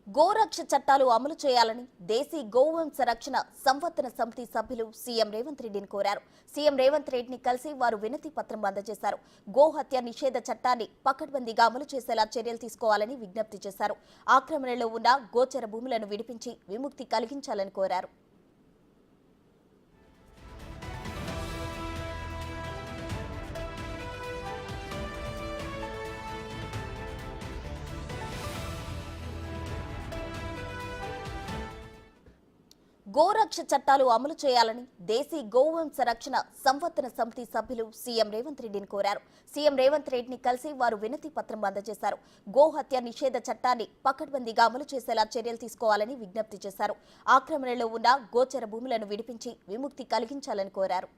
గోరక్ష చట్టాలు అమలు చేయాలని దేశీ గోవంశ రక్షణ సంవర్ధన సమితి సభ్యులు సీఎం రేవంత్ రెడ్డిని కోరారు. సీఎం రేవంత్ రెడ్డిని కలిసి వారు వినతి పత్రం అందజేశారు. గోహత్య నిషేధ చట్టాన్ని పకడ్బందీగా అమలు చేసేలా చర్యలు తీసుకోవాలని విజ్ఞప్తి చేశారు. ఆక్రమణలో ఉన్న గోచర భూములను విడిపించి విముక్తి కలిగించాలని కోరారు. గోరక్ష చట్టాలు అమలు చేయాలని దేశీ గోవంశ రక్షణ సంవర్ధన సమితి సభ్యులు సీఎం రేవంత్ రెడ్డిని కోరారు. సీఎం రేవంత్ రెడ్డిని కలిసి వారు వినతి పత్రం అందజేశారు. గోహత్య నిషేధ చట్టాన్ని పకడ్బందీగా అమలు చేసేలా చర్యలు తీసుకోవాలని విజ్ఞప్తి చేశారు. ఆక్రమణలో ఉన్న గోచర భూములను విడిపించి విముక్తి కలిగించాలని కోరారు.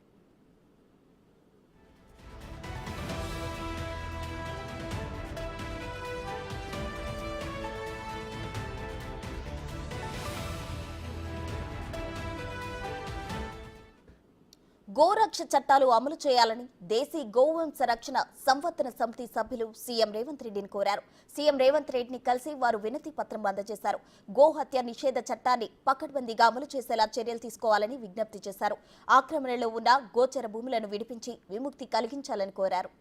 గోరక్ష చట్టాలు అమలు చేయాలని దేశీ గోవంశ రక్షణ సంవర్ధన సమితి సభ్యులు సీఎం రేవంత్ రెడ్డిని కోరారు. సీఎం రేవంత్ రెడ్డిని కలిసి వారు వినతి పత్రం అందజేశారు. గోహత్య నిషేధ చట్టాన్ని పకడ్బందీగా అమలు చేసేలా చర్యలు తీసుకోవాలని విజ్ఞప్తి చేశారు. ఆక్రమణలో ఉన్న గోచర భూములను విడిపించి విముక్తి కలిగించాలని కోరారు.